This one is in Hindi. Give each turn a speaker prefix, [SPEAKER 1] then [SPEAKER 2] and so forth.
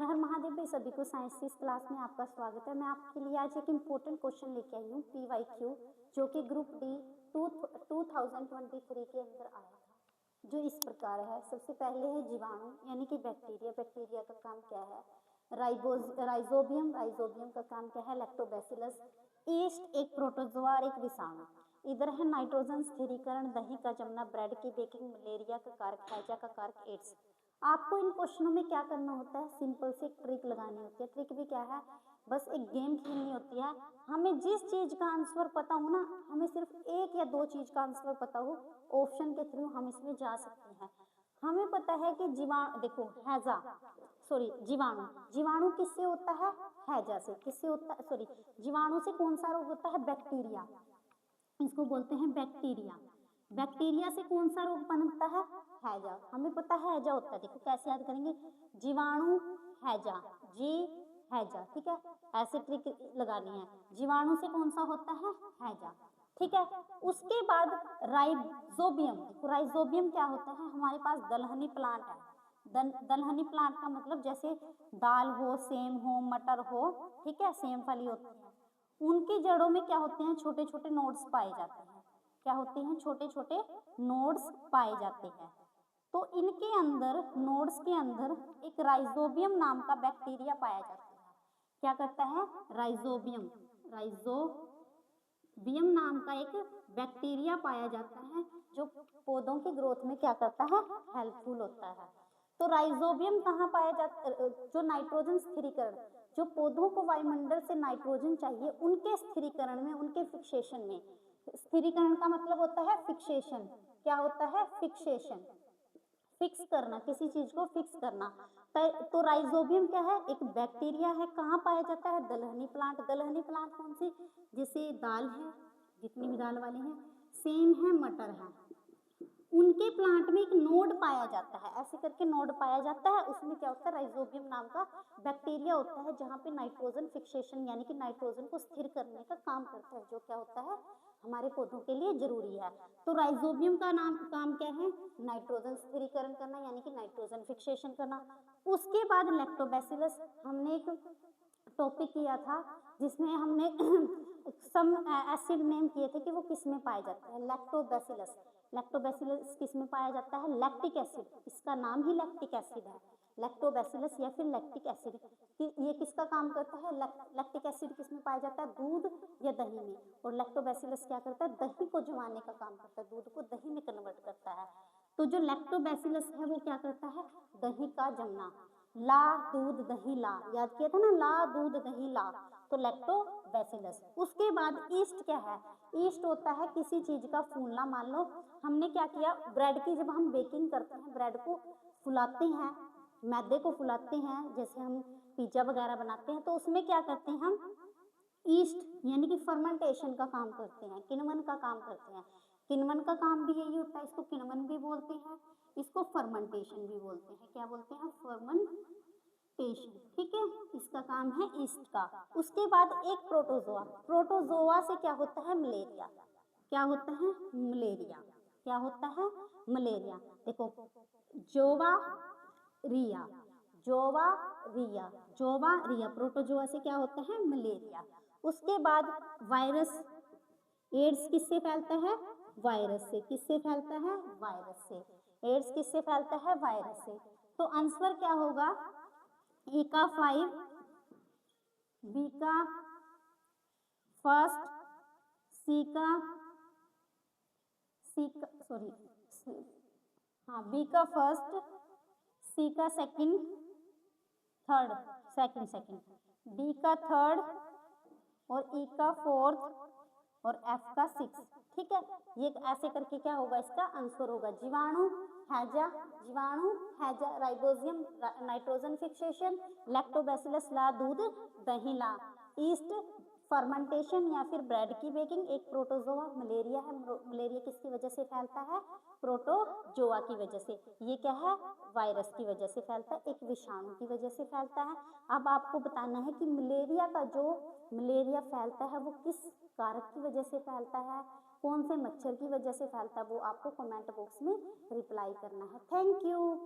[SPEAKER 1] हर हर महादेव भाई, सभी को साइंस की इस क्लास में आपका स्वागत है। मैं आपके लिए आज एक इम्पोर्टेंट क्वेश्चन लेके आई हूँ PYQ, जो कि ग्रुप डी 2023 के अंदर आया था, जो इस प्रकार है। सबसे पहले है जीवाणु यानी कि बैक्टीरिया। बैक्टीरिया का काम क्या है? राइजोबियम का काम क्या है? लैक्टोबैसिलस। ईस्ट एक प्रोटोजोआ और एक विषाणु। इधर है नाइट्रोजन स्थिरीकरण, दही का जमना, ब्रेड की बेकिंग, मलेरिया का कारक, हैजा का कारक, एड्स। आपको इन क्वेश्चनों में क्या करना होता है? सिंपल से एक ट्रिक लगानी होती है। ट्रिक भी क्या है? बस एक गेम खेलनी होती है। हमें जिस चीज का आंसर पता हो ना, हमें सिर्फ एक या दो चीज का आंसर पता हो, ऑप्शन के थ्रू हम इसमें जा सकते हैं। हमें पता है कि जीवाणु जीवाणु किससे होता है? हैजा से। किससे होता है? जीवाणु से कौन सा रोग होता है? बैक्टीरिया। इसको बोलते हैं बैक्टीरिया। बैक्टीरिया से कौन सा रोग बनता है? हैजा। हमें पता है हैजा होता है। देखो कैसे याद करेंगे? जीवाणु हैजा, हैजा। ठीक है, ऐसे ट्रिक लगानी है। जीवाणु से कौन सा होता है? हैजा। ठीक है, उसके बाद राइजोबियम। राइजोबियम क्या होता है? हमारे पास दलहनी प्लांट है। दलहनी प्लांट का मतलब जैसे दाल हो, सेम हो, मटर हो, ठीक है, सेम फली होती है। उनकी जड़ों में क्या होते हैं? छोटे छोटे नोड्स पाए जाते हैं। क्या होते हैं? छोटे छोटे नोड्स पाए जाते हैं। तो इनके अंदर, नोड्स के अंदर एक राइजोबियम नाम का बैक्टीरिया पाया जाता है। क्या करता है? राइजोबियम नाम का एक बैक्टीरिया पाया जाता है, जो पौधों की ग्रोथ में क्या करता है? हेल्पफुल होता है। तो राइजोबियम कहाँ पाया जाता है? जो नाइट्रोजन स्थिरीकरण, जो पौधों को वायुमंडल से नाइट्रोजन चाहिए, उनके स्थिरीकरण में, उनके फिक्सेशन में। स्थिरीकरण का मतलब होता है फिक्सेशन। क्या होता है? फिक्सेशन, फिक्स करना, किसी चीज को फिक्स करना। तो राइजोबियम क्या है? एक बैक्टीरिया है। कहाँ पाया जाता है? दलहनी प्लांट। दलहनी प्लांट कौन सी? जैसे दाल है, जितनी भी दाल वाले हैं, सेम है, मटर है, उनके प्लांट में एक नोड पाया जाता है। ऐसे करके नोड पाया जाता है। उसमें क्या होता है? राइजोबियम नाम का बैक्टीरिया होता है, जहाँ पे नाइट्रोजन फिक्सेशन यानी कि नाइट्रोजन को स्थिर करने का काम करता है, जो क्या होता है? हमारे पौधों के लिए जरूरी है। तो राइजोबियम का काम क्या है? नाइट्रोजन स्थिरीकरण करना यानी कि नाइट्रोजन फिक्सेशन करना। उसके बाद लैक्टोबैसिलस। हमने एक टॉपिक किया था जिसमें हमने सम एसिड नेम किए थे कि वो किस में पाए जाते हैं। लैक्टोबैसिलस। लैक्टोबैसिलस किस में पाया जाता है? Lactic acid. इसका नाम ही लैक्टिक एसिड है, लैक्टोबैसिलस या फिर लैक्टिक एसिड। ये किसका काम करता है? लैक्टिक एसिड किस में पाया जाता है? दूध या दही में। और लैक्टोबैसिलस क्या करता है? दही को जमाने का काम करता है, दूध को दही में कन्वर्ट करता है। तो जो लैक्टोबैसिलस है वो क्या करता है? दही का जमना। ला दूध दही ला, याद किया था ना? ला दूध दही ला, तो लैक्टोबैसिलस। उसके बाद ईस्ट क्या है? ईस्ट होता है किसी चीज का फूलना। मान लो हमने क्या किया, ब्रेड की जब हम बेकिंग करते हैं, ब्रेड को फुलाते हैं, मैदे को फुलाते हैं, जैसे हम पिज्जा वगैरह बनाते हैं, तो उसमें क्या करते हैं हम? ईस्ट यानी कि फर्मेंटेशन का काम करते हैं, किण्वन का काम करते हैं। किण्वन का काम भी यही होता है। इसको किण्वन भी बोलते हैं, इसको फर्मेंटेशन भी बोलते हैं। क्या बोलते हैं? फर्मेंटेशन। ठीक है, इसका काम है ईस्ट का। उसके बाद एक प्रोटोजोआ। प्रोटोजोआ से क्या होता है? मलेरिया। क्या होता है? मलेरिया। क्या होता है? मलेरिया। देखो, जोवा रिया, प्रोटोजोआ से क्या होता है? मलेरिया। उसके बाद वायरस। एड्स किससे फैलता है? वायरस से। किससे फैलता है? वायरस से। एड्स किससे फैलता है? वायरस से। तो आंसर क्या होगा? ए का 5, बी का फर्स्ट, बी का फर्स्ट, सी का सेकंड, सेकंड, डी का थर्ड, और ई का फोर्थ, और एफ का 6। ठीक है, ये ऐसे करके क्या होगा? इसका आंसर होगा जीवाणु हैजा, राइबोजियम नाइट्रोजन फिक्सेशन, लैक्टोबैसिलस ला दूध दही ला, ईस्ट फर्मेंटेशन या फिर ब्रेड की बेकिंग, एक प्रोटोजोआ मलेरिया है। मलेरिया किसकी वजह से फैलता है? प्रोटोजोआ की वजह से। ये क्या है? वायरस की वजह से फैलता है, एक विषाणु की वजह से फैलता है। अब आपको बताना है कि मलेरिया फैलता है वो किस कारक की वजह से फैलता है, कौन से मच्छर की वजह से फैलता है, वो आपको कमेंट बॉक्स में रिप्लाई करना है। Thank you.